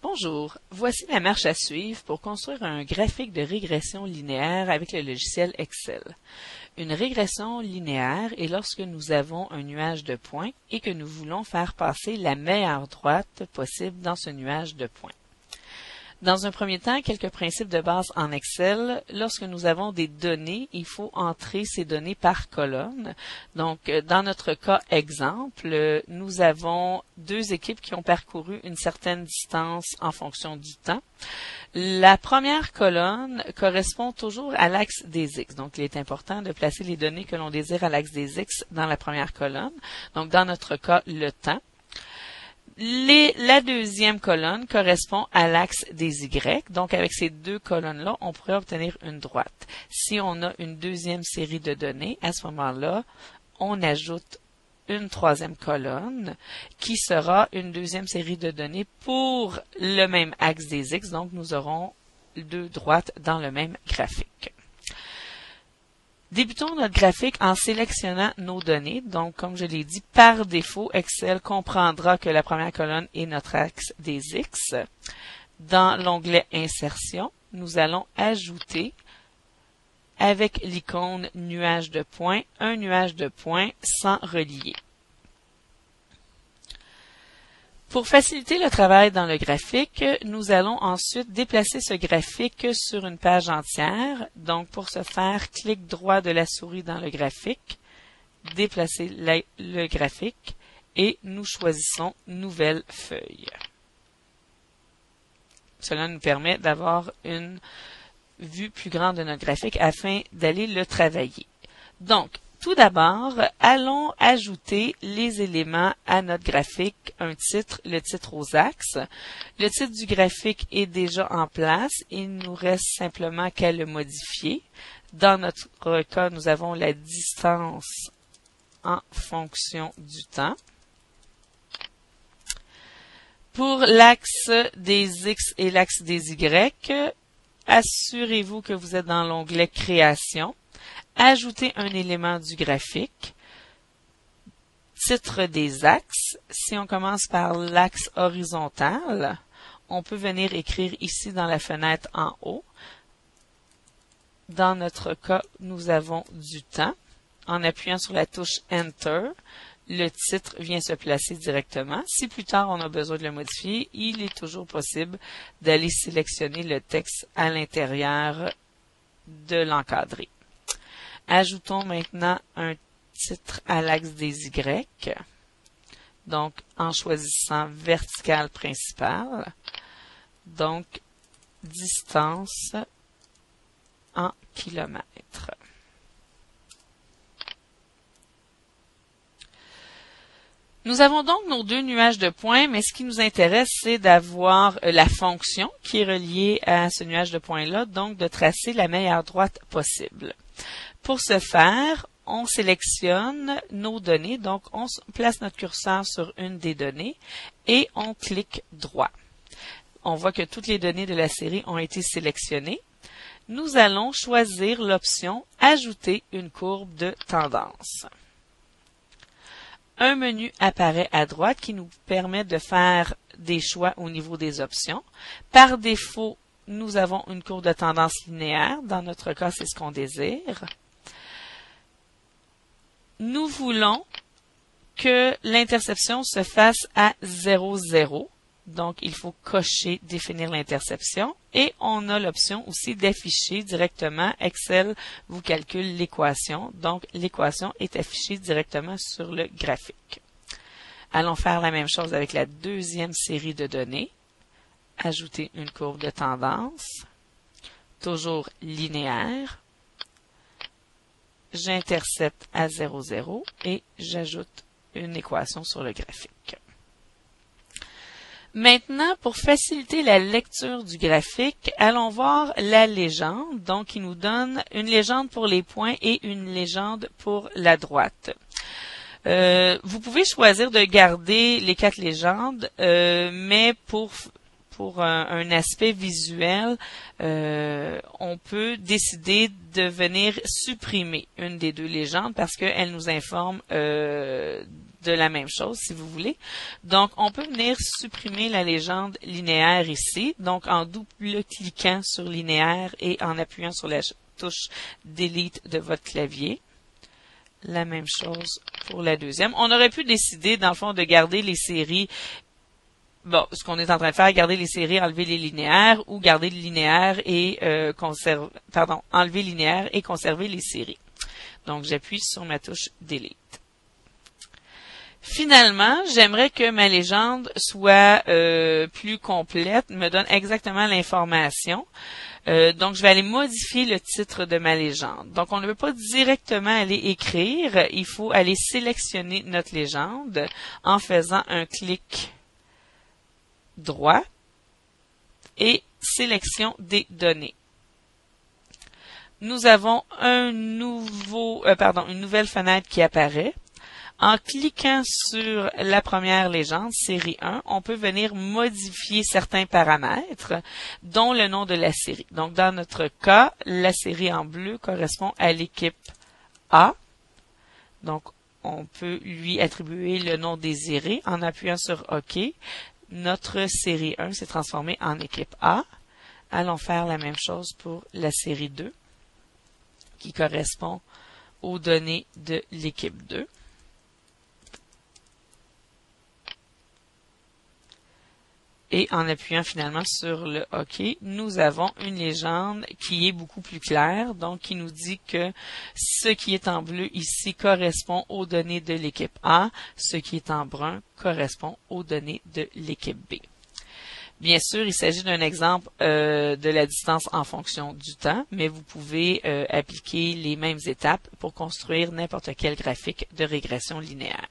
Bonjour, voici la marche à suivre pour construire un graphique de régression linéaire avec le logiciel Excel. Une régression linéaire est lorsque nous avons un nuage de points et que nous voulons faire passer la meilleure droite possible dans ce nuage de points. Dans un premier temps, quelques principes de base en Excel. Lorsque nous avons des données, il faut entrer ces données par colonne. Donc, dans notre cas exemple, nous avons deux équipes qui ont parcouru une certaine distance en fonction du temps. La première colonne correspond toujours à l'axe des X. Donc, il est important de placer les données que l'on désire à l'axe des X dans la première colonne. Donc, dans notre cas, le temps. La deuxième colonne correspond à l'axe des Y. Donc, avec ces deux colonnes-là, on pourrait obtenir une droite. Si on a une deuxième série de données, à ce moment-là, on ajoute une troisième colonne qui sera une deuxième série de données pour le même axe des X. Donc, nous aurons deux droites dans le même graphique. Débutons notre graphique en sélectionnant nos données. Donc, comme je l'ai dit, par défaut, Excel comprendra que la première colonne est notre axe des X. Dans l'onglet Insertion, nous allons ajouter, avec l'icône nuage de points, un nuage de points sans relier. Pour faciliter le travail dans le graphique, nous allons ensuite déplacer ce graphique sur une page entière. Donc, pour ce faire, clic droit de la souris dans le graphique, déplacer le graphique et nous choisissons Nouvelle feuille. Cela nous permet d'avoir une vue plus grande de notre graphique afin d'aller le travailler. Donc, tout d'abord, allons ajouter les éléments à notre graphique, un titre, le titre aux axes. Le titre du graphique est déjà en place, il nous reste simplement qu'à le modifier. Dans notre cas, nous avons la distance en fonction du temps. Pour l'axe des X et l'axe des Y, assurez-vous que vous êtes dans l'onglet Création. Ajouter un élément du graphique, titre des axes. Si on commence par l'axe horizontal, on peut venir écrire ici dans la fenêtre en haut. Dans notre cas, nous avons du temps. En appuyant sur la touche Enter, le titre vient se placer directement. Si plus tard on a besoin de le modifier, il est toujours possible d'aller sélectionner le texte à l'intérieur de l'encadré. Ajoutons maintenant un titre à l'axe des Y, donc en choisissant vertical principal, donc distance en kilomètres. Nous avons donc nos deux nuages de points, mais ce qui nous intéresse, c'est d'avoir la fonction qui est reliée à ce nuage de points-là, donc de tracer la meilleure droite possible. Pour ce faire, on sélectionne nos données, donc on place notre curseur sur une des données et on clique droit. On voit que toutes les données de la série ont été sélectionnées. Nous allons choisir l'option « Ajouter une courbe de tendance ». Un menu apparaît à droite qui nous permet de faire des choix au niveau des options. Par défaut, nous avons une courbe de tendance linéaire. Dans notre cas, c'est ce qu'on désire. Nous voulons que l'interception se fasse à 0, 0. Donc, il faut cocher « Définir l'interception » et on a l'option aussi d'afficher directement. Excel vous calcule l'équation. Donc, l'équation est affichée directement sur le graphique. Allons faire la même chose avec la deuxième série de données. Ajouter une courbe de tendance, toujours linéaire. J'intercepte à 0, 0 et j'ajoute une équation sur le graphique. Maintenant, pour faciliter la lecture du graphique, allons voir la légende. Donc, il nous donne une légende pour les points et une légende pour la droite. Vous pouvez choisir de garder les 4 légendes, mais pour un aspect visuel, on peut décider de venir supprimer une des deux légendes parce qu'elle nous informe de la même chose, si vous voulez. Donc, on peut venir supprimer la légende linéaire ici, donc en double-cliquant sur linéaire et en appuyant sur la touche Delete de votre clavier. La même chose pour la deuxième. On aurait pu décider, dans le fond, de garder les séries. Bon, ce qu'on est en train de faire, garder les séries, enlever les linéaires, ou garder le linéaire et enlever linéaire et conserver les séries. Donc, j'appuie sur ma touche Delete. Finalement, j'aimerais que ma légende soit plus complète, me donne exactement l'information. Donc, je vais aller modifier le titre de ma légende. Donc, on ne veut pas directement aller écrire. Il faut aller sélectionner notre légende en faisant un clic droit et sélection des données. Nous avons une nouvelle fenêtre qui apparaît. En cliquant sur la première légende, série 1, on peut venir modifier certains paramètres, dont le nom de la série. Donc, dans notre cas, la série en bleu correspond à l'équipe A. Donc, on peut lui attribuer le nom désiré en appuyant sur OK. Notre série 1 s'est transformée en équipe A. Allons faire la même chose pour la série 2, qui correspond aux données de l'équipe 2. Et en appuyant finalement sur le OK, nous avons une légende qui est beaucoup plus claire, donc qui nous dit que ce qui est en bleu ici correspond aux données de l'équipe A, ce qui est en brun correspond aux données de l'équipe B. Bien sûr, il s'agit d'un exemple de la distance en fonction du temps, mais vous pouvez appliquer les mêmes étapes pour construire n'importe quel graphique de régression linéaire.